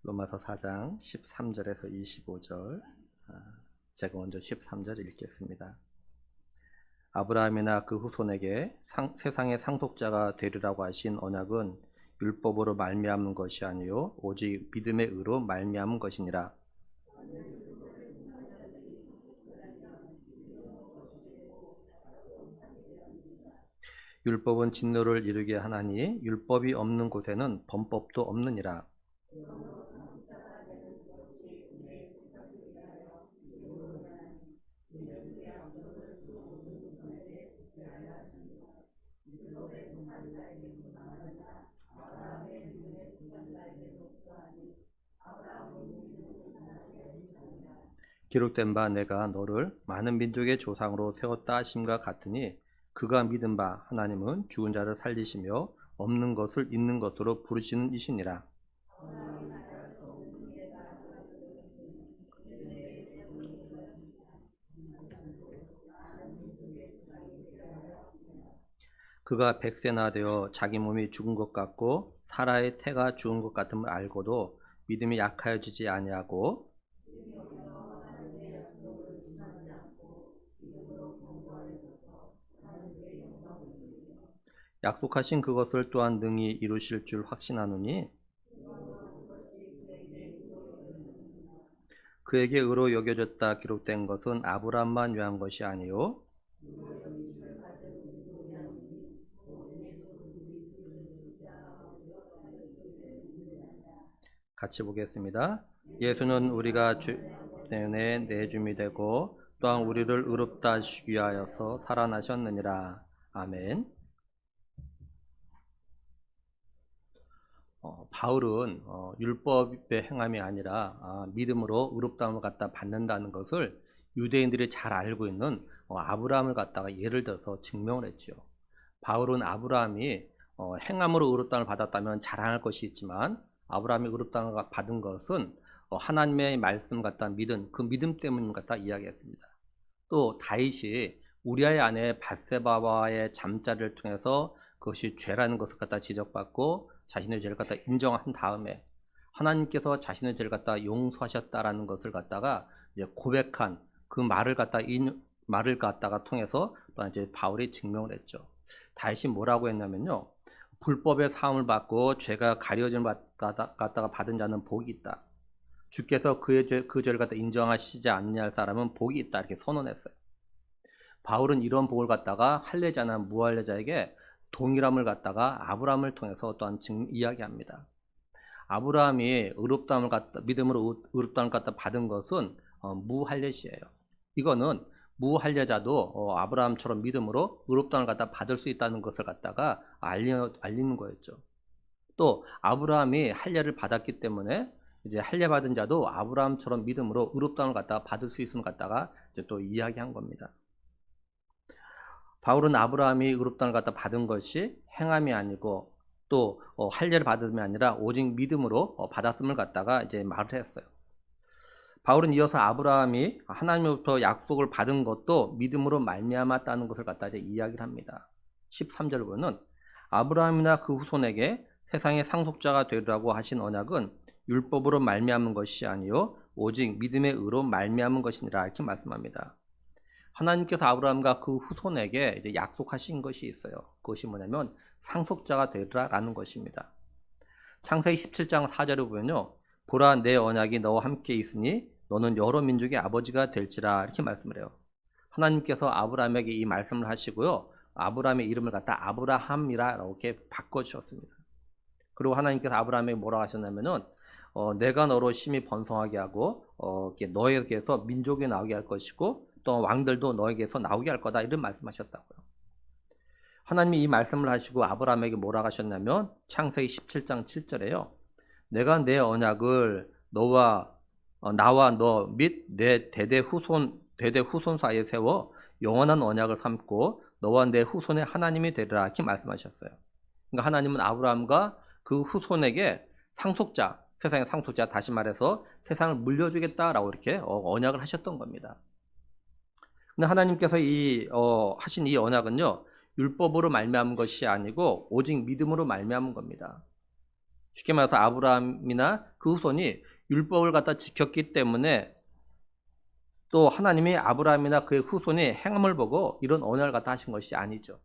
로마서 4장 13절에서 25절. 제가 먼저 13절 읽겠습니다. 아브라함이나 그 후손에게 세상의 상속자가 되리라고 하신 언약은 율법으로 말미암은 것이 아니요 오직 믿음의 의로 말미암은 것이니라. 율법은 진노를 이루게 하나니 율법이 없는 곳에는 범법도 없느니라. 기록된 바 내가 너를 많은 민족의 조상으로 세웠다 하심과 같으니 그가 믿은 바 하나님은 죽은 자를 살리시며 없는 것을 있는 것으로 부르시는 이시니라. 그가 100세나 되어 자기 몸이 죽은 것 같고 사라의 태가 죽은 것 같음을 알고도 믿음이 약하여지지 아니하고 약속하신 그것을 또한 능히 이루실 줄 확신하노니 그에게 의로 여겨졌다 기록된 것은 아브라함만 위한 것이 아니요 같이 보겠습니다. 예수는 우리가 죄 때문에 내줌이 되고 또한 우리를 의롭다 하시기 위하여서 살아나셨느니라. 아멘. 바울은 율법의 행함이 아니라 믿음으로 의롭다함을 갖다 받는다는 것을 유대인들이 잘 알고 있는 아브라함을 갖다가 예를 들어서 증명을 했죠. 바울은 아브라함이 행함으로 의롭다함을 받았다면 자랑할 것이 있지만 아브라함이 의롭다함을 받은 것은 하나님의 말씀 갖다 믿은 그 믿음 때문인 것 갖다 이야기했습니다. 또 다윗이 우리아의 아내 밧세바와의 잠자리를 통해서 그것이 죄라는 것을 갖다 지적받고 자신의 죄를 갖다 인정한 다음에 하나님께서 자신의 죄를 갖다 용서하셨다라는 것을 갖다가 이제 고백한 그 말을 갖다가 통해서 또 이제 바울이 증명을 했죠. 다윗이 뭐라고 했냐면요. 불법의 사함을 받고 죄가 가려짐을 갖다가 받은 자는 복이 있다. 주께서 그 죄를 갖다 인정하시지 않느냐 할 사람은 복이 있다. 이렇게 선언했어요. 바울은 이런 복을 갖다가 할례자나 무할례자에게 동일함을 갖다가 아브라함을 통해서 또한 이야기합니다. 아브라함이 의롭다함을 갖다 믿음으로 의롭다함을 갖다 받은 것은 무할례시예요. 이거는 무할례자도 아브라함처럼 믿음으로 의롭다함을 갖다 받을 수 있다는 것을 갖다가 알리는 거였죠. 또 아브라함이 할례를 받았기 때문에 이제 할례 받은 자도 아브라함처럼 믿음으로 의롭다함을 갖다가 받을 수 있음을 갖다가 이제 또 이야기한 겁니다. 바울은 아브라함이 의롭다함을 갖다 받은 것이 행함이 아니고 또 할례를 받음이 아니라 오직 믿음으로 받았음을 갖다가 이제 말을 했어요. 바울은 이어서 아브라함이 하나님으로부터 약속을 받은 것도 믿음으로 말미암았다는 것을 갖다 이제 이야기를 합니다. 13절 보면 아브라함이나 그 후손에게 세상의 상속자가 되리라고 하신 언약은 율법으로 말미암은 것이 아니요 오직 믿음의 의로 말미암은 것이니라 이렇게 말씀합니다. 하나님께서 아브라함과 그 후손에게 이제 약속하신 것이 있어요. 그것이 뭐냐면 상속자가 되리라라는 것입니다. 창세기 17장 4절을 보면요. 보라 내 언약이 너와 함께 있으니 너는 여러 민족의 아버지가 될지라 이렇게 말씀을 해요. 하나님께서 아브라함에게 이 말씀을 하시고요. 아브라함의 이름을 갖다 아브라함이라고 이렇게 바꿔주셨습니다. 그리고 하나님께서 아브라함에게 뭐라고 하셨냐면은 내가 너로 심히 번성하게 하고 너에게서 민족이 나오게 할 것이고 또 왕들도 너에게서 나오게 할 거다 이런 말씀하셨다고요. 하나님이 이 말씀을 하시고 아브라함에게 뭐라고 하셨냐면 창세기 17장 7절에요. 내가 내 언약을 나와 너 및 내 대대 후손 사이에 세워 영원한 언약을 삼고 너와 내 후손의 하나님이 되리라 이렇게 말씀하셨어요. 그러니까 하나님은 아브라함과 그 후손에게 상속자, 세상의 상속자 다시 말해서 세상을 물려주겠다라고 이렇게 언약을 하셨던 겁니다. 근데 하나님께서 하신 이 언약은요 율법으로 말미암은 것이 아니고 오직 믿음으로 말미암은 겁니다. 쉽게 말해서 아브라함이나 그 후손이 율법을 갖다 지켰기 때문에 또 하나님이 아브라함이나 그의 후손이 행함을 보고 이런 언약을 갖다 하신 것이 아니죠.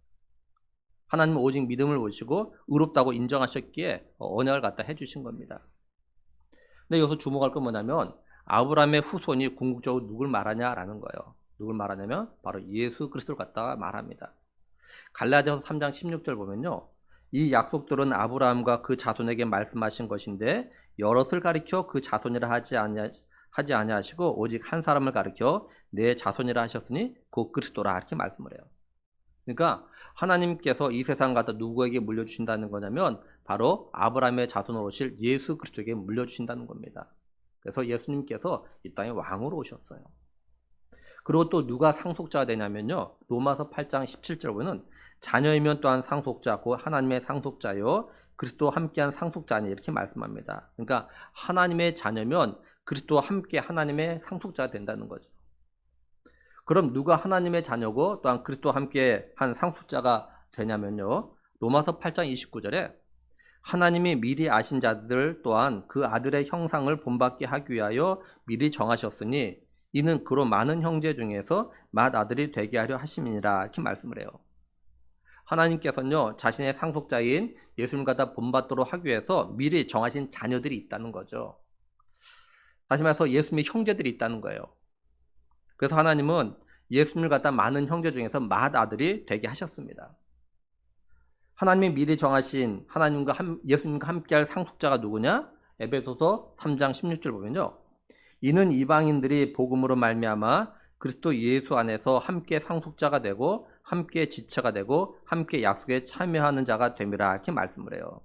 하나님은 오직 믿음을 보시고 의롭다고 인정하셨기에 언약을 갖다 해주신 겁니다. 근데 여기서 주목할 건 뭐냐면 아브라함의 후손이 궁극적으로 누굴 말하냐라는 거예요. 누굴 말하냐면 바로 예수 그리스도를 갖다가 말합니다. 갈라디아서 3장 16절 보면요. 이 약속들은 아브라함과 그 자손에게 말씀하신 것인데 여럿을 가리켜 그 자손이라 하지 아니하시고 오직 한 사람을 가리켜 내 자손이라 하셨으니 곧 그리스도라 이렇게 말씀을 해요. 그러니까 하나님께서 이 세상 갖다 누구에게 물려주신다는 거냐면 바로 아브라함의 자손으로 오실 예수 그리스도에게 물려주신다는 겁니다. 그래서 예수님께서 이 땅에 왕으로 오셨어요. 그리고 또 누가 상속자가 되냐면요. 로마서 8장 17절 보면 자녀이면 또한 상속자, 곧 하나님의 상속자요. 그리스도와 함께한 상속자니 이렇게 말씀합니다. 그러니까 하나님의 자녀면 그리스도와 함께 하나님의 상속자가 된다는 거죠. 그럼 누가 하나님의 자녀고 또한 그리스도와 함께 한 상속자가 되냐면요. 로마서 8장 29절에 하나님이 미리 아신 자들 또한 그 아들의 형상을 본받게 하기 위하여 미리 정하셨으니 이는 그로 많은 형제 중에서 맏아들이 되게 하려 하심이니라 이렇게 말씀을 해요. 하나님께서는요 자신의 상속자인 예수님을 갖다 본받도록 하기 위해서 미리 정하신 자녀들이 있다는 거죠. 다시 말해서 예수님의 형제들이 있다는 거예요. 그래서 하나님은 예수님을 갖다 많은 형제 중에서 맏아들이 되게 하셨습니다. 하나님이 미리 정하신 예수님과 함께할 상속자가 누구냐? 에베소서 3장 16절 보면요. 이는 이방인들이 복음으로 말미암아 그리스도 예수 안에서 함께 상속자가 되고 함께 지체가 되고 함께 약속에 참여하는 자가 됨이라 이렇게 말씀을 해요.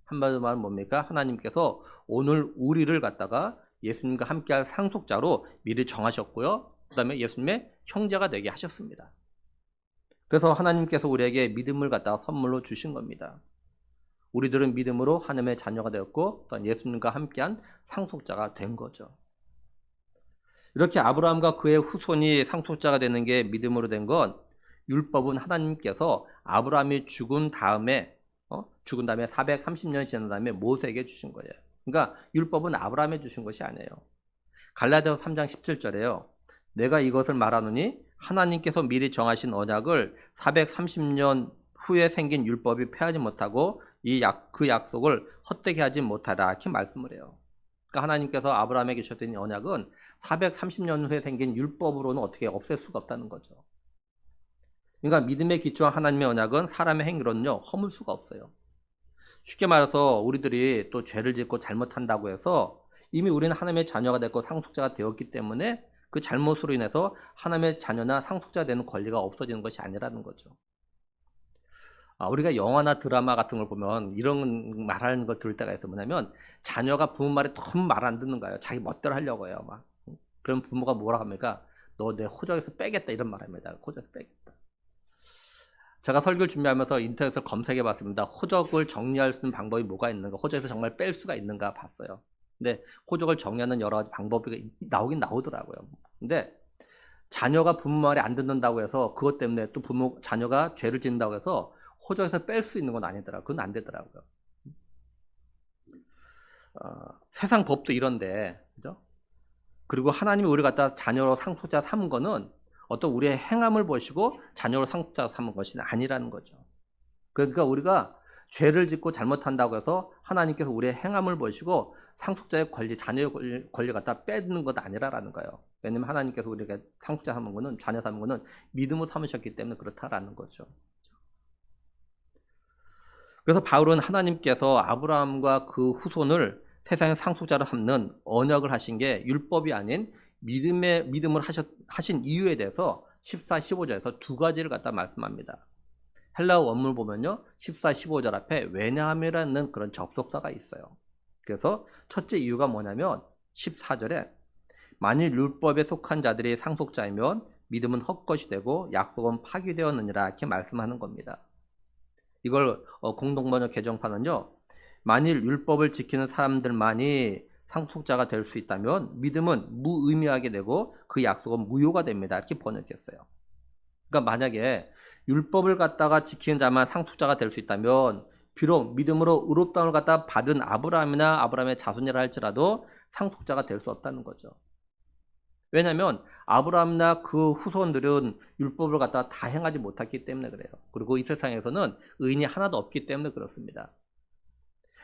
한마디로 말하면 뭡니까? 하나님께서 오늘 우리를 갖다가 예수님과 함께할 상속자로 미리 정하셨고요. 그 다음에 예수님의 형제가 되게 하셨습니다. 그래서 하나님께서 우리에게 믿음을 갖다가 선물로 주신 겁니다. 우리들은 믿음으로 하나님의 자녀가 되었고 또한 예수님과 함께한 상속자가 된 거죠. 이렇게 아브라함과 그의 후손이 상속자가 되는 게 믿음으로 된 건 율법은 하나님께서 아브라함이 죽은 다음에 430년이 지난 다음에 모세에게 주신 거예요. 그러니까 율법은 아브라함에 주신 것이 아니에요. 갈라디아서 3장 17절에요. 내가 이것을 말하노니 하나님께서 미리 정하신 언약을 430년 후에 생긴 율법이 폐하지 못하고 그 약속을 헛되게 하지 못하라 이렇게 말씀을 해요. 그러니까 하나님께서 아브라함에게 주셨던 언약은 430년 후에 생긴 율법으로는 어떻게 없앨 수가 없다는 거죠. 그러니까 믿음에 기초한 하나님의 언약은 사람의 행위로는요 허물 수가 없어요. 쉽게 말해서 우리들이 또 죄를 짓고 잘못한다고 해서 이미 우리는 하나님의 자녀가 됐고 상속자가 되었기 때문에 그 잘못으로 인해서 하나님의 자녀나 상속자가 되는 권리가 없어지는 것이 아니라는 거죠. 우리가 영화나 드라마 같은 걸 보면 이런 말하는 걸 들을 때가 있어. 뭐냐면 자녀가 부모 말에 너무 말 안 듣는 거예요. 자기 멋대로 하려고 해요. 막. 그럼 부모가 뭐라 합니까? 너 내 호적에서 빼겠다 이런 말 합니다. 호적에서 빼겠다. 제가 설교를 준비하면서 인터넷을 검색해 봤습니다. 호적을 정리할 수 있는 방법이 뭐가 있는가, 호적에서 정말 뺄 수가 있는가 봤어요. 근데 호적을 정리하는 여러 가지 방법이 나오긴 나오더라고요. 근데 자녀가 부모 말에 안 듣는다고 해서 그것 때문에 또 자녀가 죄를 짓는다고 해서 호적에서 뺄 수 있는 건 아니더라고요. 그건 안 되더라고요. 세상 법도 이런데, 그죠? 그리고 하나님이 우리 갖다 자녀로 상속자 삼은 거는 어떤 우리의 행함을 보시고 자녀로 상속자 삼은 것이 아니라는 거죠. 그러니까 우리가 죄를 짓고 잘못한다고 해서 하나님께서 우리의 행함을 보시고 상속자의 권리, 자녀의 권리 갖다 빼드는 것 아니라는 거예요. 왜냐면 하나님께서 우리가 상속자 삼은 거는, 자녀 삼은 거는 믿음으로 삼으셨기 때문에 그렇다라는 거죠. 그래서 바울은 하나님께서 아브라함과 그 후손을 세상의 상속자로 삼는 언약을 하신 게 율법이 아닌 믿음을 하신 이유에 대해서 14, 15절에서 두 가지를 갖다 말씀합니다. 헬라어 원문을 보면요. 14, 15절 앞에 왜냐함이라는 그런 접속사가 있어요. 그래서 첫째 이유가 뭐냐면 14절에 만일 율법에 속한 자들이 상속자이면 믿음은 헛것이 되고 약속은 파기되었느니라 이렇게 말씀하는 겁니다. 이걸 공동번역 개정판은요. 만일 율법을 지키는 사람들만이 상속자가 될 수 있다면 믿음은 무의미하게 되고 그 약속은 무효가 됩니다. 이렇게 번역했어요. 그러니까 만약에 율법을 갖다가 지키는 자만 상속자가 될 수 있다면 비록 믿음으로 의롭다함을 갖다 받은 아브라함이나 아브라함의 자손이라 할지라도 상속자가 될 수 없다는 거죠. 왜냐하면 아브라함이나 그 후손들은 율법을 갖다 다 행하지 못했기 때문에 그래요. 그리고 이 세상에서는 의인이 하나도 없기 때문에 그렇습니다.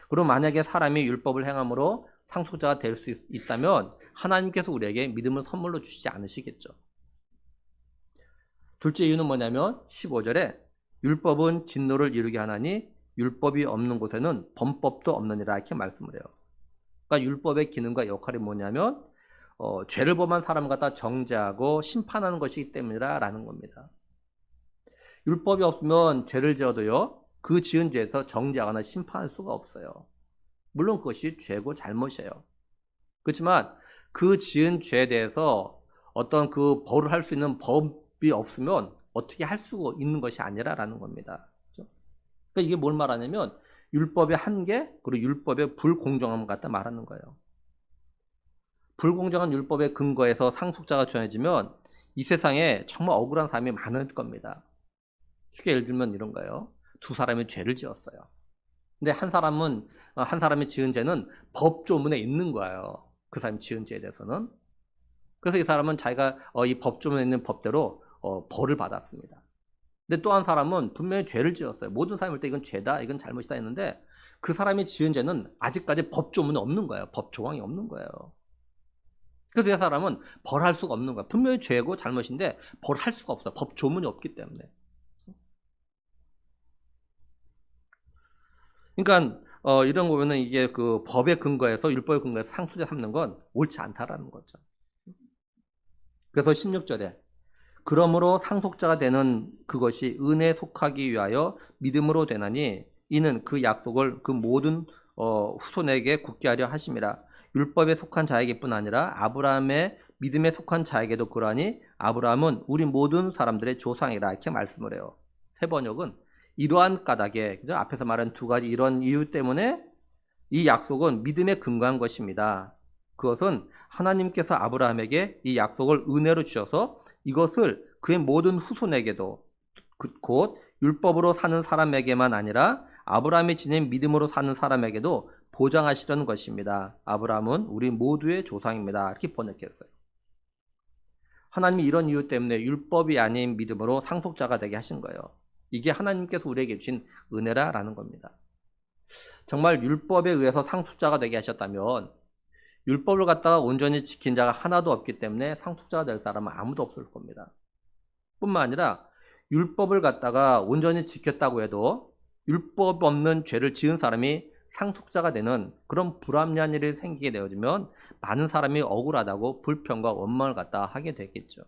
그리고 만약에 사람이 율법을 행함으로 상속자가 될 수 있다면 하나님께서 우리에게 믿음을 선물로 주시지 않으시겠죠. 둘째 이유는 뭐냐면 15절에 율법은 진노를 이루게 하나니 율법이 없는 곳에는 범법도 없느니라 이렇게 말씀을 해요. 그러니까 율법의 기능과 역할이 뭐냐면 죄를 범한 사람을 갖다 정죄하고 심판하는 것이기 때문이라 라는 겁니다. 율법이 없으면 죄를 지어도요 그 지은 죄에서 정죄하거나 심판할 수가 없어요. 물론 그것이 죄고 잘못이에요. 그렇지만 그 지은 죄에 대해서 어떤 그 벌을 할 수 있는 법이 없으면 어떻게 할 수 있는 것이 아니라라는 겁니다. 그렇죠? 그러니까 이게 뭘 말하냐면 율법의 한계 그리고 율법의 불공정함을 갖다 말하는 거예요. 불공정한 율법의 근거에서 상속자가 정해지면 이 세상에 정말 억울한 사람이 많을 겁니다. 쉽게 예를 들면 이런 거예요. 두 사람이 죄를 지었어요. 근데 한 사람이 지은 죄는 법조문에 있는 거예요. 그 사람이 지은 죄에 대해서는. 그래서 이 사람은 자기가 이 법조문에 있는 법대로 벌을 받았습니다. 근데 또 한 사람은 분명히 죄를 지었어요. 모든 사람일 때 이건 죄다, 이건 잘못이다 했는데 그 사람이 지은 죄는 아직까지 법조문에 없는 거예요. 법 조항이 없는 거예요. 그래서 이 사람은 벌할 수가 없는 거야. 분명히 죄고 잘못인데 벌할 수가 없어. 법 조문이 없기 때문에. 그러니까 이런 거 보면은 이게 그 법의 근거에서 율법의 근거에서 상속자 삼는 건 옳지 않다라는 거죠. 그래서 16절에 그러므로 상속자가 되는 그것이 은혜에 속하기 위하여 믿음으로 되나니 이는 그 약속을 그 모든 후손에게 굳게 하려 하심이라. 율법에 속한 자에게뿐 아니라 아브라함의 믿음에 속한 자에게도 그러하니 아브라함은 우리 모든 사람들의 조상이라 이렇게 말씀을 해요. 새 번역은 이러한 까닭에 그죠? 앞에서 말한 두 가지 이런 이유 때문에 이 약속은 믿음에 근거한 것입니다. 그것은 하나님께서 아브라함에게 이 약속을 은혜로 주셔서 이것을 그의 모든 후손에게도 곧 율법으로 사는 사람에게만 아니라 아브라함이 지닌 믿음으로 사는 사람에게도 보장하시려는 것입니다. 아브라함은 우리 모두의 조상입니다. 이렇게 번역했어요. 하나님이 이런 이유 때문에 율법이 아닌 믿음으로 상속자가 되게 하신 거예요. 이게 하나님께서 우리에게 주신 은혜라는 겁니다. 정말 율법에 의해서 상속자가 되게 하셨다면 율법을 갖다가 온전히 지킨 자가 하나도 없기 때문에 상속자가 될 사람은 아무도 없을 겁니다. 뿐만 아니라 율법을 갖다가 온전히 지켰다고 해도 율법 없는 죄를 지은 사람이 상속자가 되는 그런 불합리한 일이 생기게 되어지면 많은 사람이 억울하다고 불평과 원망을 갖다 하게 되겠죠.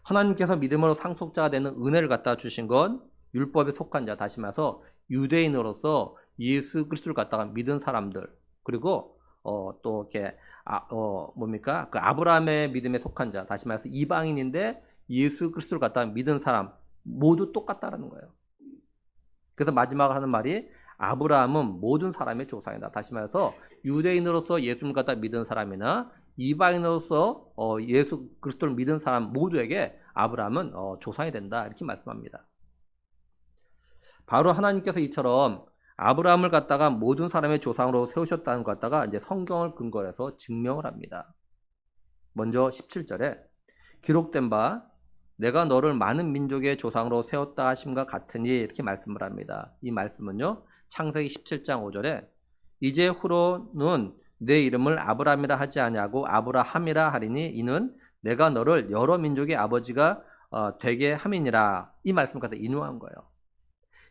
하나님께서 믿음으로 상속자가 되는 은혜를 갖다 주신 건 율법에 속한 자, 다시 말해서 유대인으로서 예수 그리스도를 갖다가 믿은 사람들, 그리고 또 이렇게 그 아브라함의 믿음에 속한 자, 다시 말해서 이방인인데 예수 그리스도를 갖다가 믿은 사람 모두 똑같다라는 거예요. 그래서 마지막으로 하는 말이 아브라함은 모든 사람의 조상이다. 다시 말해서 유대인으로서 예수님을 갖다 믿은 사람이나 이방인으로서 예수 그리스도를 믿은 사람 모두에게 아브라함은 조상이 된다. 이렇게 말씀합니다. 바로 하나님께서 이처럼 아브라함을 갖다가 모든 사람의 조상으로 세우셨다는 것 갖다가 이제 성경을 근거로 해서 증명을 합니다. 먼저 17절에 기록된 바 내가 너를 많은 민족의 조상으로 세웠다 하심과 같으니 이렇게 말씀을 합니다. 이 말씀은요. 창세기 17장 5절에 이제 후로는 내 이름을 아브라함이라 하지 아니하고 아브라함이라 하리니 이는 내가 너를 여러 민족의 아버지가 되게 함이니라. 이 말씀을 갖다 인용한 거예요.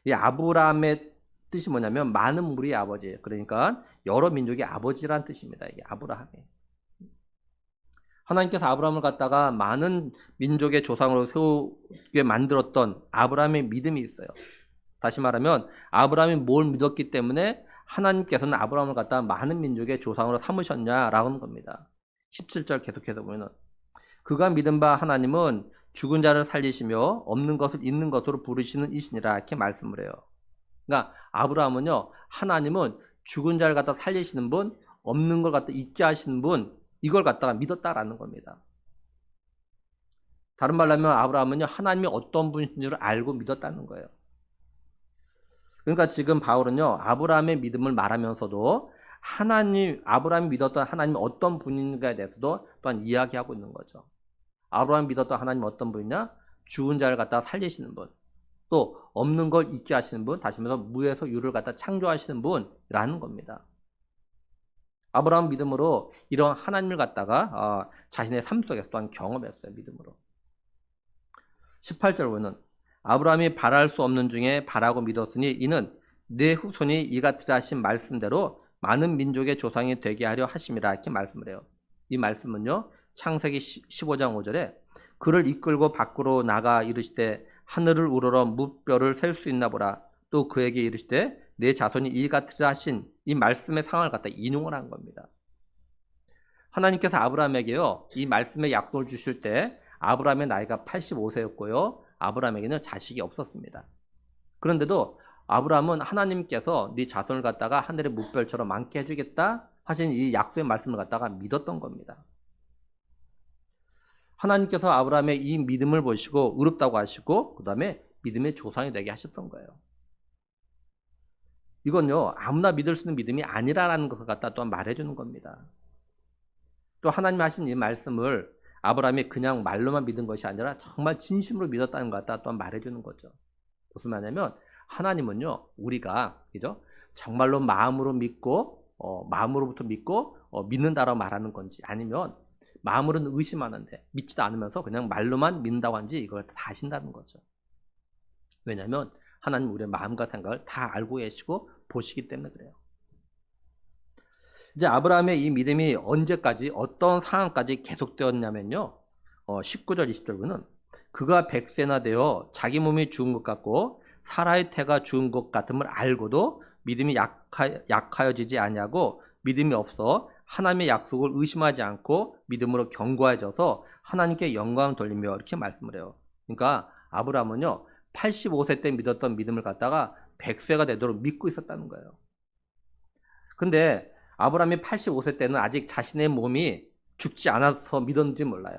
이 아브라함의 뜻이 뭐냐면 많은 무리의 아버지예요. 그러니까 여러 민족의 아버지란 뜻입니다. 이게 아브라함이. 하나님께서 아브라함을 갖다가 많은 민족의 조상으로 세우게 만들었던 아브라함의 믿음이 있어요. 다시 말하면 아브라함이 뭘 믿었기 때문에 하나님께서는 아브라함을 갖다가 많은 민족의 조상으로 삼으셨냐라는 겁니다. 17절 계속해서 보면 그가 믿은 바 하나님은 죽은 자를 살리시며 없는 것을 있는 것으로 부르시는 이시니라 이렇게 말씀을 해요. 그러니까 아브라함은요, 하나님은 죽은 자를 갖다 살리시는 분, 없는 걸 갖다 있게 하시는 분, 이걸 갖다가 믿었다라는 겁니다. 다른 말로 하면 아브라함은요, 하나님이 어떤 분이신 줄 알고 믿었다는 거예요. 그러니까 지금 바울은요, 아브라함의 믿음을 말하면서도 아브라함이 믿었던 하나님이 어떤 분인가에 대해서도 또한 이야기하고 있는 거죠. 아브라함이 믿었던 하나님이 어떤 분이냐? 죽은 자를 갖다 살리시는 분. 또 없는 걸 있게 하시는 분, 다시 말해서 무에서 유를 갖다 창조하시는 분이라는 겁니다. 아브라함 믿음으로 이런 하나님을 갖다가 자신의 삶 속에서 또한 경험했어요. 믿음으로. 18절 보면 아브라함이 바랄 수 없는 중에 바라고 믿었으니 이는 내 후손이 이같으라 하신 말씀대로 많은 민족의 조상이 되게 하려 하심이라 이렇게 말씀을 해요. 이 말씀은요, 창세기 15장 5절에 그를 이끌고 밖으로 나가 이르시되 하늘을 우러러 무뼈를 셀 수 있나 보라. 또 그에게 이르시되 내 자손이 이같으라 하신 이 말씀의 상황을 갖다 인용을 한 겁니다. 하나님께서 아브라함에게요, 이 말씀의 약속을 주실 때 아브라함의 나이가 85세였고요. 아브라함에게는 자식이 없었습니다. 그런데도 아브라함은 하나님께서 네 자손을 갖다가 하늘의 무별처럼 많게 해주겠다 하신 이 약속의 말씀을 갖다가 믿었던 겁니다. 하나님께서 아브라함의 이 믿음을 보시고 의롭다고 하시고 그 다음에 믿음의 조상이 되게 하셨던 거예요. 이건요, 아무나 믿을 수 있는 믿음이 아니라는 것을 갖다 또한 말해주는 겁니다. 또 하나님 하신 이 말씀을 아브라함이 그냥 말로만 믿은 것이 아니라 정말 진심으로 믿었다는 것 갖다 또한 말해주는 거죠. 무슨 말이냐면 하나님은요, 우리가 그죠? 정말로 마음으로 믿고 마음으로부터 믿고 믿는다라고 말하는 건지 아니면 마음으로는 의심하는데 믿지도 않으면서 그냥 말로만 믿는다고 하는지 이걸 다 아신다는 거죠. 왜냐하면 하나님 우리의 마음과 생각을 다 알고 계시고 보시기 때문에 그래요. 이제 아브라함의 이 믿음이 언제까지 어떤 상황까지 계속되었냐면요. 19절 20절 보면 그가 100세나 되어 자기 몸이 죽은 것 같고 사라의 태가 죽은 것 같음을 알고도 믿음이 약하여지지 아니하고 믿음이 없어 하나님의 약속을 의심하지 않고 믿음으로 견고해져서 하나님께 영광을 돌리며 이렇게 말씀을 해요. 그러니까 아브라함은요 85세 때 믿었던 믿음을 갖다가 100세가 되도록 믿고 있었다는 거예요. 근데 아브라함이 85세 때는 아직 자신의 몸이 죽지 않아서 믿었는지 몰라요.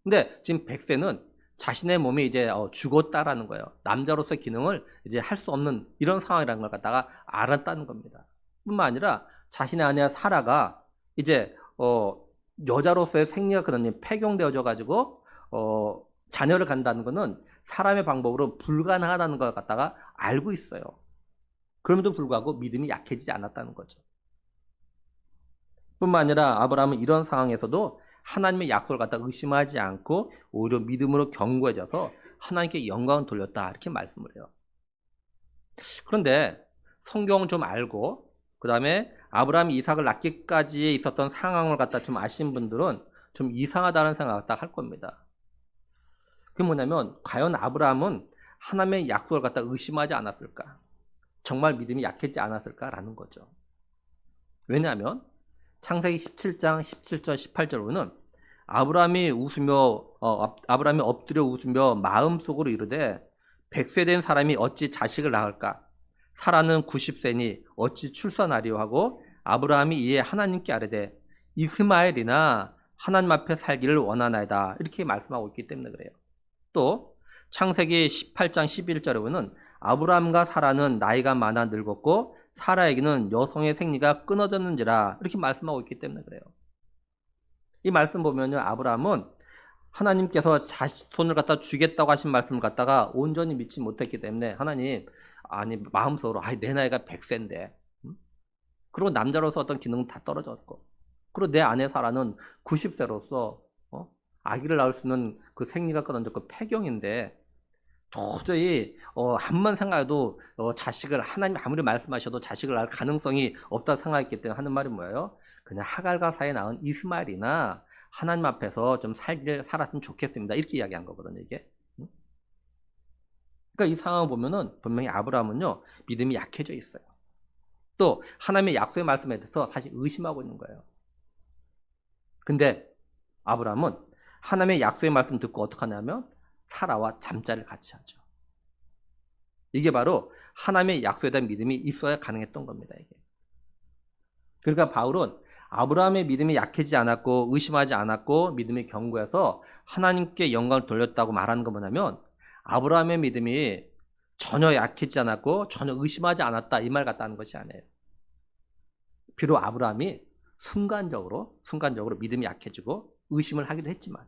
근데 지금 100세는 자신의 몸이 이제 죽었다라는 거예요. 남자로서의 기능을 이제 할 수 없는 이런 상황이라는 걸 갖다가 알았다는 겁니다. 뿐만 아니라 자신의 아내 사라가 이제 여자로서의 생리가 그러니 폐경되어져 가지고 자녀를 간다는 것은 사람의 방법으로 불가능하다는 걸 갖다가 알고 있어요. 그럼에도 불구하고 믿음이 약해지지 않았다는 거죠. 뿐만 아니라 아브라함은 이런 상황에서도 하나님의 약속을 갖다 의심하지 않고 오히려 믿음으로 견고해져서 하나님께 영광을 돌렸다 이렇게 말씀을 해요. 그런데 성경을 좀 알고 그 다음에 아브라함이 이삭을 낳기까지 있었던 상황을 갖다 좀 아신 분들은 좀 이상하다는 생각을 갖다 할 겁니다. 그게 뭐냐면 과연 아브라함은 하나님의 약속을 갖다 의심하지 않았을까? 정말 믿음이 약했지 않았을까라는 거죠. 왜냐하면 창세기 17장 17절 18절로는 아브라함이 엎드려 웃으며 마음속으로 이르되 100세 된 사람이 어찌 자식을 낳을까? 사라는 90세니 어찌 출산하리요 하고 아브라함이 이에 하나님께 아뢰되 이스마엘이나 하나님 앞에 살기를 원하나이다 이렇게 말씀하고 있기 때문에 그래요. 또 창세기 18장 11절에 보면 아브라함과 사라는 나이가 많아 늙었고 사라에게는 여성의 생리가 끊어졌는지라 이렇게 말씀하고 있기 때문에 그래요. 이 말씀 보면요, 아브라함은 하나님께서 자손을 갖다 주겠다고 하신 말씀을 갖다가 온전히 믿지 못했기 때문에 하나님 마음속으로 내 나이가 100세인데 그리고 남자로서 어떤 기능은 다 떨어졌고 그리고 내 아내 사라는 90세로서 아기를 낳을 수 있는 그 생리가 끊어졌고 폐경인데 도저히 한번 생각해도 자식을 하나님 아무리 말씀하셔도 자식을 낳을 가능성이 없다고 생각했기 때문에 하는 말이 뭐예요? 그냥 하갈과 사이에 낳은 이스마엘이나 하나님 앞에서 좀 살았으면 좋겠습니다. 이렇게 이야기한 거거든요, 이게. 그러니까 이 상황을 보면은 분명히 아브라함은요 믿음이 약해져 있어요. 또 하나님의 약속의 말씀에 대해서 사실 의심하고 있는 거예요. 근데 아브라함은 하나님의 약속의 말씀 듣고 어떻게 하냐면 사라와 잠자리를 같이 하죠. 이게 바로 하나님의 약속에 대한 믿음이 있어야 가능했던 겁니다, 이게. 그러니까 바울은 아브라함의 믿음이 약해지지 않았고 의심하지 않았고 믿음이 견고해서 하나님께 영광을 돌렸다고 말하는 건 뭐냐면 아브라함의 믿음이 전혀 약해지지 않았고 전혀 의심하지 않았다 이 말 같다는 것이 아니에요. 비록 아브라함이 순간적으로 믿음이 약해지고 의심을 하기도 했지만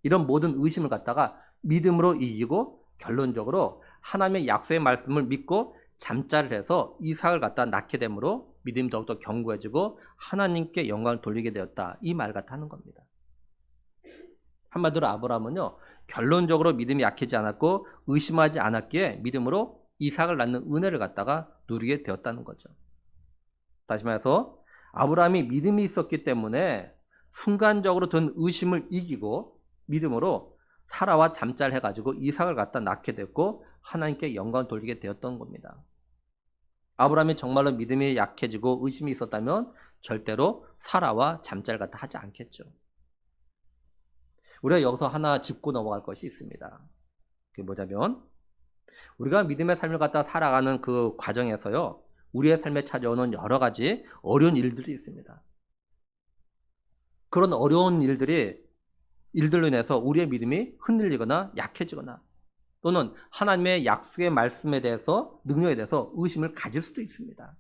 이런 모든 의심을 갖다가 믿음으로 이기고 결론적으로 하나님의 약속의 말씀을 믿고 잠자를 해서 이삭을 갖다 낳게 되므로 믿음이 더욱더 견고해지고 하나님께 영광을 돌리게 되었다. 이 말 같아 하는 겁니다. 한마디로 아브라함은요, 결론적으로 믿음이 약해지지 않았고 의심하지 않았기에 믿음으로 이삭을 낳는 은혜를 갖다가 누리게 되었다는 거죠. 다시 말해서 아브라함이 믿음이 있었기 때문에 순간적으로 든 의심을 이기고 믿음으로 사라와 잠자를 해가지고 이삭을 갖다 낳게 됐고 하나님께 영광을 돌리게 되었던 겁니다. 아브라함이 정말로 믿음이 약해지고 의심이 있었다면 절대로 사라와 잠자를 갖다 하지 않겠죠. 우리가 여기서 하나 짚고 넘어갈 것이 있습니다. 그게 뭐냐면 우리가 믿음의 삶을 갖다 살아가는 그 과정에서요, 우리의 삶에 찾아오는 여러 가지 어려운 일들이 있습니다. 그런 어려운 일들로 인해서 우리의 믿음이 흔들리거나 약해지거나 또는 하나님의 약속의 말씀에 대해서 능력에 대해서 의심을 가질 수도 있습니다.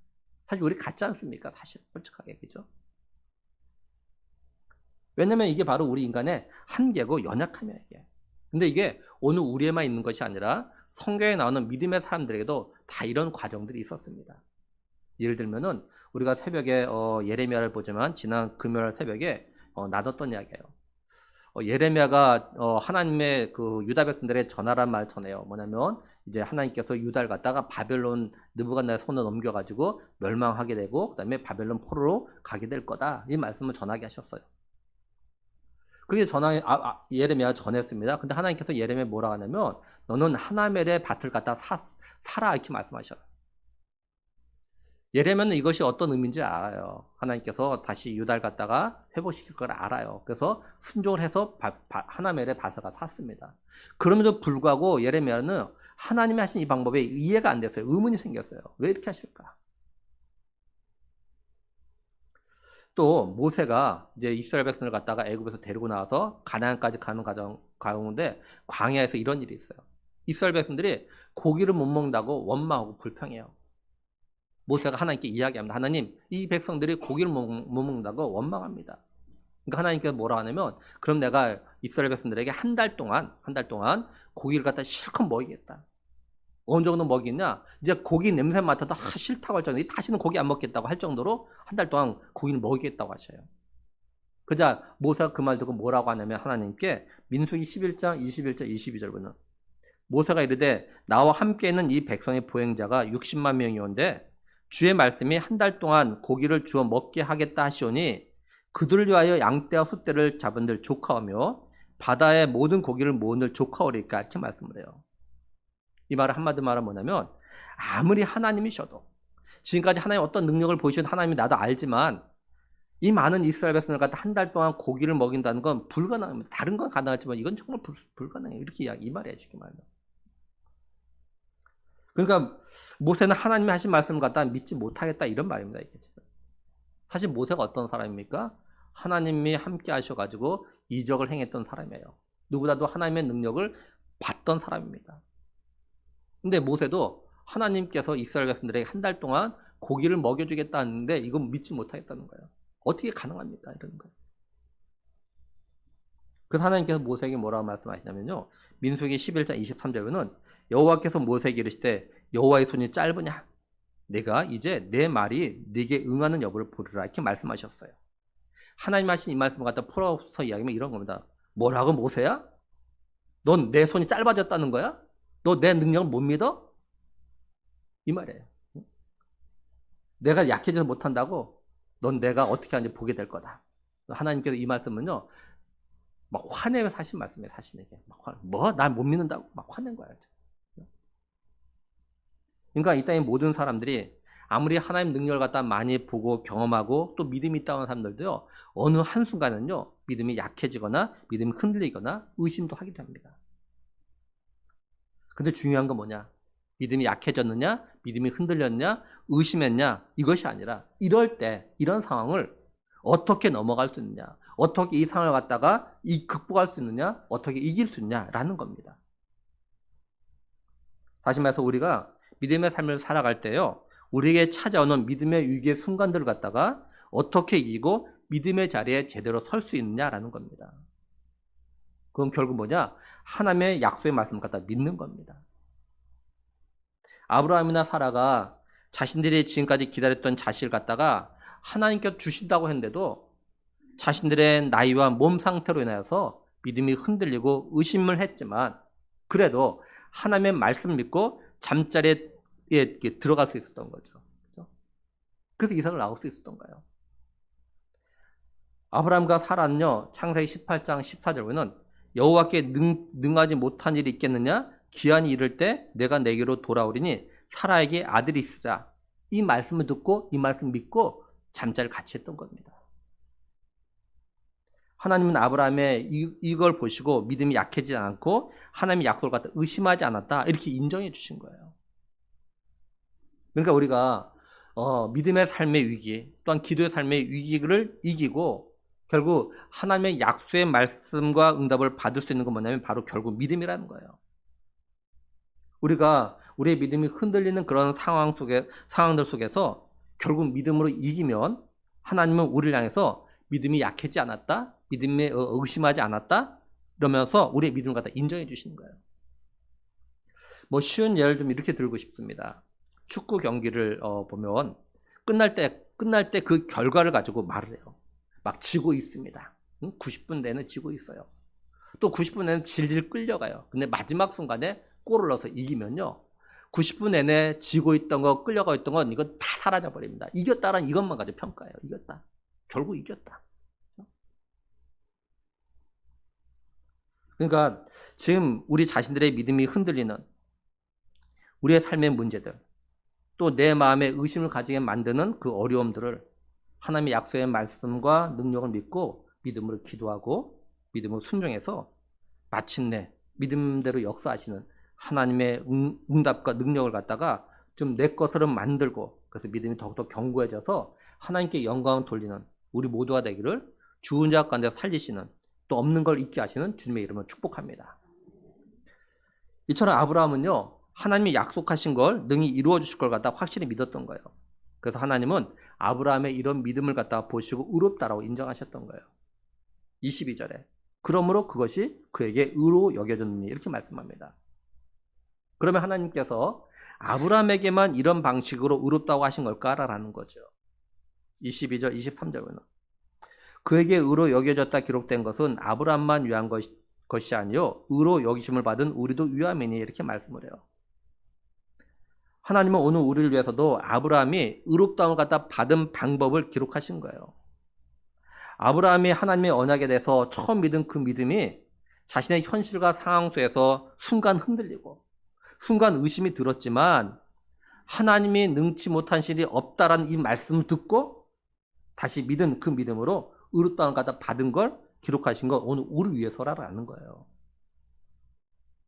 사실 우리 같지 않습니까? 사실 솔직하게, 그죠? 왜냐면 이게 바로 우리 인간의 한계고 연약함이에요. 이게. 근데 이게 오늘 우리에만 있는 것이 아니라 성경에 나오는 믿음의 사람들에게도 다 이런 과정들이 있었습니다. 예를 들면은 우리가 새벽에 예레미야를 보지만 지난 금요일 새벽에 나눴던 이야기예요. 예레미야가 하나님의 그 유다 백성들의 전하란 말 전해요. 뭐냐면 이제 하나님께서 유다를 갖다가 바벨론 느부갓네살 손에 넘겨가지고 멸망하게 되고 그다음에 바벨론 포로로 가게 될 거다. 이 말씀을 전하게 하셨어요. 그게 예레미야가 전했습니다. 근데 하나님께서 예레미야에 뭐라 하냐면 너는 하나멜의 밭을 갖다 사라 이렇게 말씀하셔요. 예레미야는 이것이 어떤 의미인지 알아요. 하나님께서 다시 유다를 갖다가 회복시킬 걸 알아요. 그래서 순종을 해서 하나멜의 밭을 샀습니다. 그럼에도 불구하고 예레미야는 하나님이 하신 이 방법에 이해가 안 됐어요. 의문이 생겼어요. 왜 이렇게 하실까? 또 모세가 이제 이스라엘 백성을 갖다가 애굽에서 데리고 나와서 가나안까지 가는 가운데 광야에서 이런 일이 있어요. 이스라엘 백성들이 고기를 못 먹는다고 원망하고 불평해요. 모세가 하나님께 이야기합니다. 하나님, 이 백성들이 고기를 못 먹는다고 원망합니다. 그러니까 하나님께서 뭐라 하냐면 그럼 내가 이스라엘 백성들에게 한 달 동안 고기를 갖다 실컷 먹이겠다. 어느 정도 먹이냐? 이제 고기 냄새 맡아도 싫다고 할 정도로 다시는 고기 안 먹겠다고 할 정도로 한 달 동안 고기를 먹이겠다고 하셔요. 그자 모세가 그 말 듣고 뭐라고 하냐면 하나님께 민수기 11장 21절 22절부는 모세가 이르되 나와 함께 있는 이 백성의 보행자가 60만 명이온데 주의 말씀이 한 달 동안 고기를 주어 먹게 하겠다 하시오니 그들을 위하여 양떼와 숫대를 잡은들 조카오며 바다의 모든 고기를 모은들 조카오리까 이렇게 말씀을 해요. 이 말은 한마디 말은 뭐냐면 아무리 하나님이셔도 지금까지 하나님 어떤 능력을 보이신 하나님이 나도 알지만 이 많은 이스라엘 백성을 갖다 한 달 동안 고기를 먹인다는 건 불가능합니다. 다른 건 가능하지만 이건 정말 불가능해요. 이렇게 이 말이 해주기 말이에요. 그러니까 모세는 하나님이 하신 말씀을 갖다 믿지 못하겠다 이런 말입니다. 이게 지금. 사실 모세가 어떤 사람입니까? 하나님이 함께 하셔가지고 이적을 행했던 사람이에요. 누구라도 하나님의 능력을 봤던 사람입니다. 근데 모세도 하나님께서 이스라엘 백성들에게 한 달 동안 고기를 먹여주겠다 하는데 이건 믿지 못하겠다는 거예요. 어떻게 가능합니까? 이러는 거예요. 그래서 하나님께서 모세에게 뭐라고 말씀하시냐면요. 민수기 11장 23절에는 여호와께서 모세에게 이르시되 여호와의 손이 짧으냐? 내가 이제 내 말이 네게 응하는 여부를 보리라 이렇게 말씀하셨어요. 하나님 하신 이 말씀을 갖다 풀어서 이야기하면 이런 겁니다. 뭐라고 모세야? 넌 내 손이 짧아졌다는 거야? 너 내 능력을 못 믿어? 이 말이에요. 내가 약해져서 못한다고? 넌 내가 어떻게 하는지 보게 될 거다. 하나님께서 이 말씀은요, 막 화내서 하신 말씀이에요, 자신에게. 뭐? 날 못 믿는다고? 막 화낸 거야. 그러니까 이 땅의 모든 사람들이 아무리 하나님 능력을 갖다 많이 보고 경험하고 또 믿음이 있다는 사람들도요, 어느 한순간은요, 믿음이 약해지거나 믿음이 흔들리거나 의심도 하게 됩니다. 근데 중요한 건 뭐냐? 믿음이 약해졌느냐? 믿음이 흔들렸냐? 의심했냐? 이것이 아니라 이럴 때 이런 상황을 어떻게 넘어갈 수 있느냐? 어떻게 이 상황을 갖다가 극복할 수 있느냐? 어떻게 이길 수 있냐라는 겁니다. 다시 말해서 우리가 믿음의 삶을 살아갈 때요, 우리에게 찾아오는 믿음의 위기의 순간들을 갖다가 어떻게 이기고 믿음의 자리에 제대로 설 수 있느냐라는 겁니다. 그건 결국 뭐냐? 하나님의 약속의 말씀을 갖다 믿는 겁니다. 아브라함이나 사라가 자신들이 지금까지 기다렸던 자식을 갖다가 하나님께서 주신다고 했는데도 자신들의 나이와 몸 상태로 인하여서 믿음이 흔들리고 의심을 했지만 그래도 하나님의 말씀을 믿고 잠자리에 들어갈 수 있었던 거죠. 그래서 이삭을 낳을 수 있었던 거예요. 아브라함과 사라는요, 창세기 18장 14절 보면 여호와께 능하지 못한 일이 있겠느냐? 기한이 이를 때 내가 내게로 돌아오리니 사라에게 아들이 있으라. 이 말씀을 듣고 이 말씀 믿고 잠자리를 같이 했던 겁니다. 하나님은 아브라함의 이걸 보시고 믿음이 약해지지 않고 하나님의 약속을 갖다 의심하지 않았다. 이렇게 인정해 주신 거예요. 그러니까 우리가 믿음의 삶의 위기 또한 기도의 삶의 위기를 이기고 결국 하나님의 약속의 말씀과 응답을 받을 수 있는 건 뭐냐면 바로 결국 믿음이라는 거예요. 우리가 우리의 믿음이 흔들리는 그런 상황들 속에서 결국 믿음으로 이기면 하나님은 우리를 향해서 믿음이 약해지지 않았다? 믿음에 의심하지 않았다? 이러면서 우리의 믿음을 갖다 인정해 주시는 거예요. 뭐 쉬운 예를 좀 이렇게 들고 싶습니다. 축구 경기를 보면 끝날 때 그 결과를 가지고 말을 해요. 막 지고 있습니다. 90분 내내 지고 있어요. 또 90분 내내 질질 끌려가요. 근데 마지막 순간에 골을 넣어서 이기면요, 90분 내내 지고 있던 거, 끌려가 있던 건 이거 다 사라져 버립니다. 이겼다는 이것만 가지고 평가해요. 이겼다. 결국 이겼다. 그러니까 지금 우리 자신들의 믿음이 흔들리는 우리의 삶의 문제들, 또 내 마음에 의심을 가지게 만드는 그 어려움들을 하나님의 약속의 말씀과 능력을 믿고 믿음으로 기도하고 믿음으로 순종해서 마침내 믿음대로 역사하시는 하나님의 응답과 능력을 갖다가 좀 내 것으로 만들고, 그래서 믿음이 더욱더 견고해져서 하나님께 영광을 돌리는 우리 모두가 되기를 죽은 자 가운데 살리시는, 또 없는 걸 있게 하시는 주님의 이름으로 축복합니다. 이처럼 아브라함은요, 하나님이 약속하신 걸 능히 이루어 주실 걸 갖다 확실히 믿었던 거예요. 그래서 하나님은 아브라함의 이런 믿음을 갖다 보시고 의롭다라고 인정하셨던 거예요. 22절에 그러므로 그것이 그에게 의로 여겨졌느니 이렇게 말씀합니다. 그러면 하나님께서 아브라함에게만 이런 방식으로 의롭다고 하신 걸까라는 거죠. 22절 23절에는 그에게 의로 여겨졌다 기록된 것은 아브라함만 위한 것이 아니요 의로 여기심을 받은 우리도 위함이니 이렇게 말씀을 해요. 하나님은 오늘 우리를 위해서도 아브라함이 의롭다움을 갖다 받은 방법을 기록하신 거예요. 아브라함이 하나님의 언약에 대해서 처음 믿은 그 믿음이 자신의 현실과 상황 속에서 순간 흔들리고 순간 의심이 들었지만 하나님이 능치 못한 일이 없다라는 이 말씀을 듣고 다시 믿은 그 믿음으로 의롭다움을 갖다 받은 걸 기록하신 건 오늘 우리 위해서라는 거예요.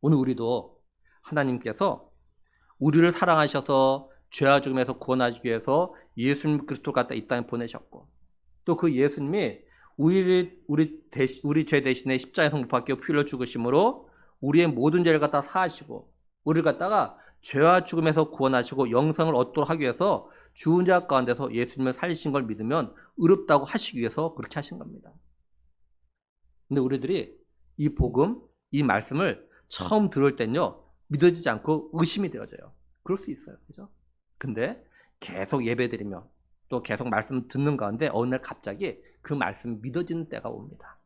오늘 우리도 하나님께서 우리를 사랑하셔서 죄와 죽음에서 구원하시기 위해서 예수님 그리스도를 갖다 이 땅에 보내셨고, 또 그 예수님이 우리 죄 대신에 십자가에 못 박혀 피 흘려 죽으심으로 우리의 모든 죄를 갖다 사하시고 우리를 갖다가 죄와 죽음에서 구원하시고 영생을 얻도록 하기 위해서 죽은 자 가운데서 예수님을 살리신 걸 믿으면 의롭다고 하시기 위해서 그렇게 하신 겁니다. 근데 우리들이 이 복음, 이 말씀을 처음 들을 땐요, 믿어지지 않고 의심이 되어져요. 그럴 수 있어요. 그죠? 근데 계속 예배드리며 또 계속 말씀 듣는 가운데 어느 날 갑자기 그 말씀이 믿어지는 때가 옵니다.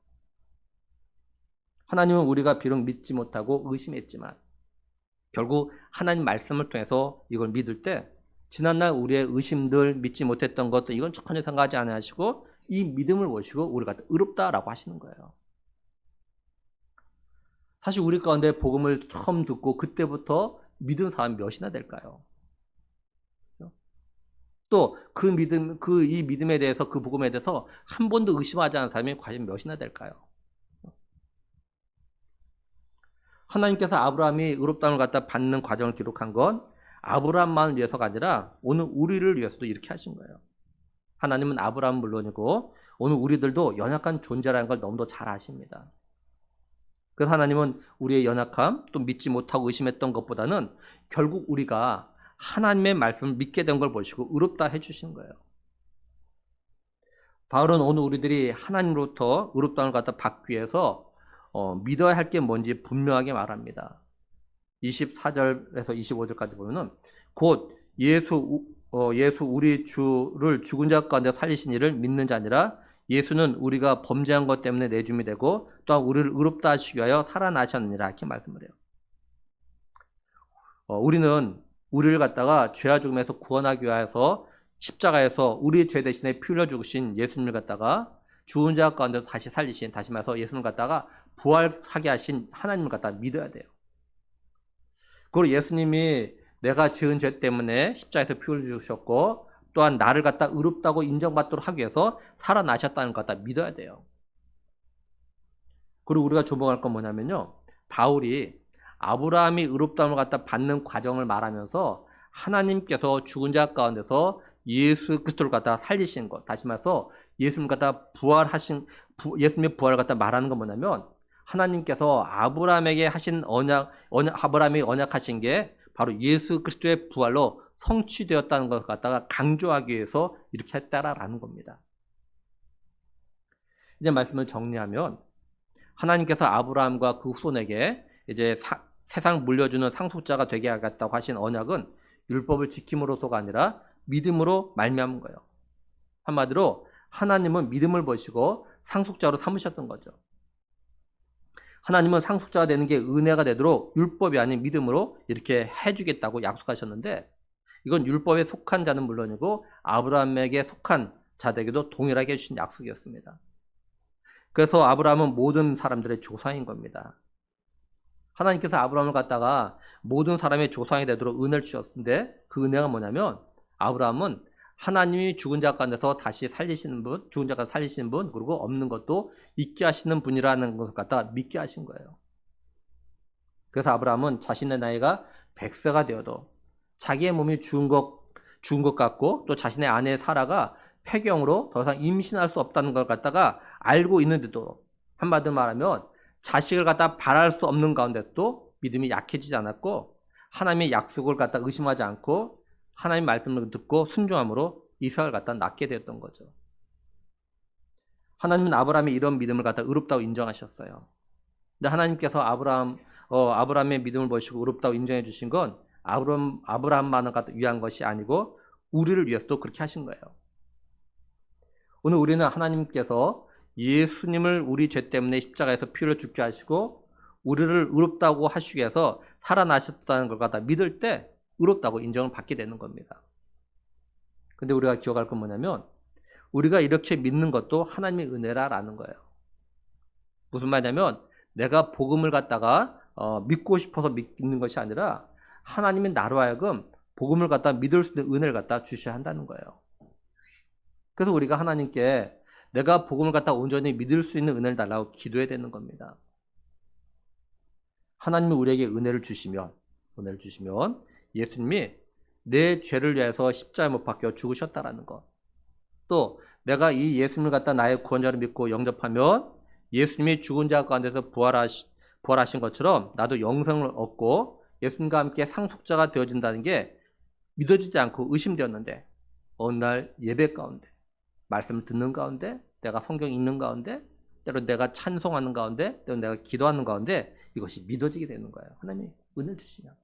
하나님은 우리가 비록 믿지 못하고 의심했지만 결국 하나님 말씀을 통해서 이걸 믿을 때 지난날 우리의 의심들, 믿지 못했던 것들 이건 전혀 생각하지 않으 하시고 이 믿음을 보시고 우리가 의롭다라고 하시는 거예요. 사실 우리 가운데 복음을 처음 듣고 그때부터 믿은 사람이 몇이나 될까요? 또 그 믿음, 이 믿음에 대해서, 그 복음에 대해서 한 번도 의심하지 않은 사람이 과연 몇이나 될까요? 하나님께서 아브라함이 의롭다움을 갖다 받는 과정을 기록한 건 아브라함만을 위해서가 아니라 오늘 우리를 위해서도 이렇게 하신 거예요. 하나님은 아브라함 물론이고 오늘 우리들도 연약한 존재라는 걸 너무도 잘 아십니다. 그래서 하나님은 우리의 연약함, 또 믿지 못하고 의심했던 것보다는 결국 우리가 하나님의 말씀을 믿게 된 걸 보시고 의롭다 해주신 거예요. 바울은 오늘 우리들이 하나님으로부터 의롭다함을 갖다 받기 위해서 믿어야 할 게 뭔지 분명하게 말합니다. 24절에서 25절까지 보면은 곧 예수 우리 주를 죽은 자 가운데 살리신 이를 믿는 자니라. 예수는 우리가 범죄한 것 때문에 내줌이 되고 또한 우리를 의롭다 하시기 위하여 살아나셨느니라 이렇게 말씀을 해요. 우리는 우리를 갖다가 죄와 죽음에서 구원하기 위해서 십자가에서 우리 죄 대신에 피 흘려 죽으신 예수님을 갖다가 죽은 자 가운데서 다시 살리신, 다시 말해서 예수님을 갖다가 부활하게 하신 하나님을 갖다가 믿어야 돼요. 그리고 예수님이 내가 지은 죄 때문에 십자가에서 피 흘려 주셨고 또한 나를 갖다 의롭다고 인정받도록 하기 위해서 살아나셨다는 것 갖다 믿어야 돼요. 그리고 우리가 주목할 건 뭐냐면요, 바울이 아브라함이 의롭다함을 갖다 받는 과정을 말하면서 하나님께서 죽은 자 가운데서 예수 그리스도를 갖다 살리신 것, 다시 말해서 예수님 갖다 예수님의 부활을 갖다 말하는 건 뭐냐면 하나님께서 아브라함에게 하신 아브라함이 언약하신 게 바로 예수 그리스도의 부활로 성취되었다는 것을 갖다가 강조하기 위해서 이렇게 했다라는 겁니다. 이제 말씀을 정리하면 하나님께서 아브라함과 그 후손에게 이제 세상 물려주는 상속자가 되게 하겠다고 하신 언약은 율법을 지킴으로서가 아니라 믿음으로 말미암은 거예요. 한마디로 하나님은 믿음을 보시고 상속자로 삼으셨던 거죠. 하나님은 상속자가 되는 게 은혜가 되도록 율법이 아닌 믿음으로 이렇게 해주겠다고 약속하셨는데 이건 율법에 속한 자는 물론이고 아브라함에게 속한 자들에게도 동일하게 해주신 약속이었습니다. 그래서 아브라함은 모든 사람들의 조상인 겁니다. 하나님께서 아브라함을 갖다가 모든 사람의 조상이 되도록 은혜를 주셨는데 그 은혜가 뭐냐면 아브라함은 하나님이 죽은 자 가운데서 다시 살리시는 분, 죽은 자 가운데서 살리시는 분, 그리고 없는 것도 있게 하시는 분이라는 것을 갖다가 믿게 하신 거예요. 그래서 아브라함은 자신의 나이가 100세가 되어도 자기의 몸이 죽은 것 같고 또 자신의 아내 사라가 폐경으로 더 이상 임신할 수 없다는 걸 갖다가 알고 있는데도 한마디로 말하면 자식을 갖다 바랄 수 없는 가운데도 믿음이 약해지지 않았고 하나님의 약속을 갖다 의심하지 않고 하나님의 말씀을 듣고 순종함으로 이삭을 갖다 낳게 되었던 거죠. 하나님은 아브라함의 이런 믿음을 갖다 의롭다고 인정하셨어요. 근데 하나님께서 아브라함의 믿음을 보시고 의롭다고 인정해 주신 건 아브라함만을 위한 것이 아니고 우리를 위해서도 그렇게 하신 거예요. 오늘 우리는 하나님께서 예수님을 우리 죄 때문에 십자가에서 피를 죽게 하시고 우리를 의롭다고 하시기 위해서 살아나셨다는 걸 갖다 믿을 때 의롭다고 인정을 받게 되는 겁니다. 근데 우리가 기억할 건 뭐냐면 우리가 이렇게 믿는 것도 하나님의 은혜라는 거예요. 무슨 말이냐면 내가 복음을 갖다가 믿고 싶어서 믿는 것이 아니라 하나님이 나로 하여금 복음을 갖다 믿을 수 있는 은혜를 갖다 주셔야 한다는 거예요. 그래서 우리가 하나님께 내가 복음을 갖다 온전히 믿을 수 있는 은혜를 달라고 기도해야 되는 겁니다. 하나님이 우리에게 은혜를 주시면 예수님이 내 죄를 위해서 십자가에 못 박혀 죽으셨다라는 것. 또 내가 이 예수님을 갖다 나의 구원자로 믿고 영접하면 예수님이 죽은 자 가운데서 부활하신 것처럼 나도 영생을 얻고 예수님과 함께 상속자가 되어진다는 게 믿어지지 않고 의심되었는데 어느 날 예배 가운데 말씀을 듣는 가운데 내가 성경 읽는 가운데 때로 내가 찬송하는 가운데 때로 내가 기도하는 가운데 이것이 믿어지게 되는 거예요. 하나님이 은혜를 주시면.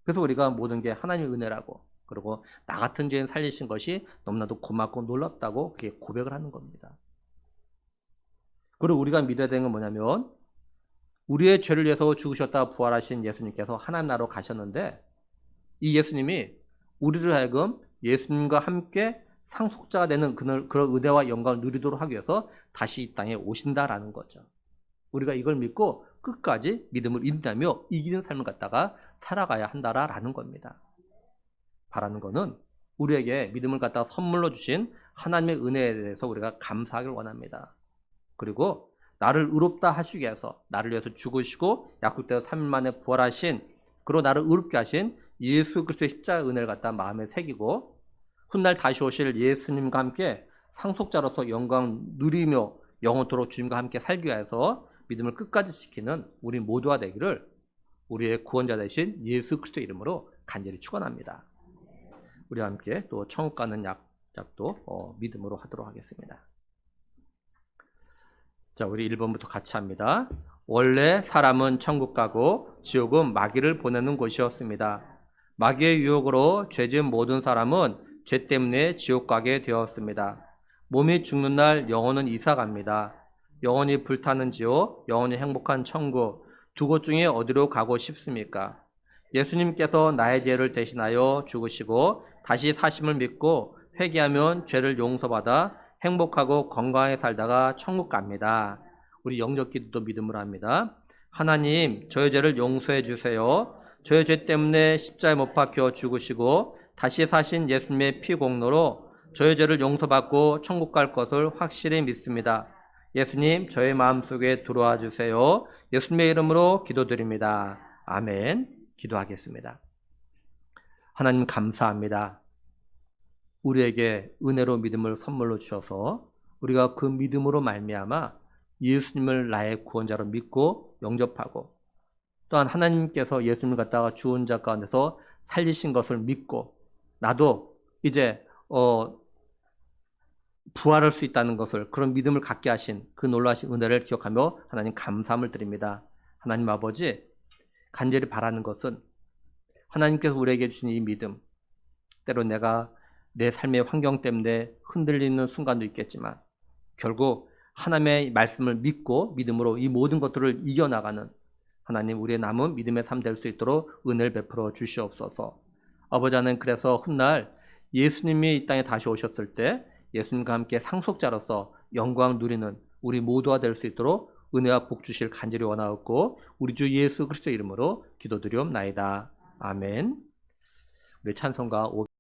그래서 우리가 모든 게 하나님의 은혜라고 그리고 나 같은 죄인 살리신 것이 너무나도 고맙고 놀랍다고 그렇게 고백을 하는 겁니다. 그리고 우리가 믿어야 되는 건 뭐냐면 우리의 죄를 위해서 죽으셨다 부활하신 예수님께서 하나님 나라로 가셨는데 이 예수님이 우리를 하여금 예수님과 함께 상속자가 되는 그런 은혜와 영광을 누리도록 하기 위해서 다시 이 땅에 오신다라는 거죠. 우리가 이걸 믿고 끝까지 믿음을 인다며 이기는 삶을 갖다가 살아가야 한다라는 겁니다. 바라는 거는 우리에게 믿음을 갖다가 선물로 주신 하나님의 은혜에 대해서 우리가 감사하길 원합니다. 그리고 나를 의롭다 하시기 위해서 나를 위해서 죽으시고 약속대로 3일 만에 부활하신 그리고 나를 의롭게 하신 예수 그리스도의 십자가의 은혜를 갖다 마음에 새기고 훗날 다시 오실 예수님과 함께 상속자로서 영광 누리며 영원토록 주님과 함께 살기 위해서 믿음을 끝까지 지키는 우리 모두가 되기를 우리의 구원자 되신 예수 그리스도 이름으로 간절히 축원합니다. 우리와 함께 또 천국 가는 약도 믿음으로 하도록 하겠습니다. 자, 우리 1번부터 같이 합니다. 원래 사람은 천국 가고 지옥은 마귀를 보내는 곳이었습니다. 마귀의 유혹으로 죄지은 모든 사람은 죄 때문에 지옥 가게 되었습니다. 몸이 죽는 날 영혼은 이사 갑니다. 영혼이 불타는 지옥, 영혼이 행복한 천국, 두 곳 중에 어디로 가고 싶습니까? 예수님께서 나의 죄를 대신하여 죽으시고 다시 사심을 믿고 회개하면 죄를 용서받아 행복하고 건강하게 살다가 천국 갑니다. 우리 영적 기도도 믿음으로 합니다. 하나님, 저의 죄를 용서해 주세요. 저의 죄 때문에 십자가에 못 박혀 죽으시고 다시 사신 예수님의 피 공로로 저의 죄를 용서받고 천국 갈 것을 확실히 믿습니다. 예수님, 저의 마음속에 들어와 주세요. 예수님의 이름으로 기도드립니다. 아멘. 기도하겠습니다. 하나님 감사합니다. 우리에게 은혜로 믿음을 선물로 주셔서 우리가 그 믿음으로 말미암아 예수님을 나의 구원자로 믿고 영접하고 또한 하나님께서 예수님을 갖다가 죽은 자 가운데서 살리신 것을 믿고 나도 이제 부활할 수 있다는 것을 그런 믿음을 갖게 하신 그 놀라신 은혜를 기억하며 하나님 감사함을 드립니다. 하나님 아버지, 간절히 바라는 것은 하나님께서 우리에게 주신 이 믿음, 때로 내가 내 삶의 환경 때문에 흔들리는 순간도 있겠지만 결국 하나님의 말씀을 믿고 믿음으로 이 모든 것들을 이겨나가는 하나님, 우리의 남은 믿음의 삶 될 수 있도록 은혜를 베풀어 주시옵소서. 아버지, 하나님, 그래서 훗날 예수님이 이 땅에 다시 오셨을 때 예수님과 함께 상속자로서 영광 누리는 우리 모두가 될 수 있도록 은혜와 복 주실 간절히 원하옵고 우리 주 예수 그리스도 이름으로 기도드리옵나이다. 아멘. 우리 찬송가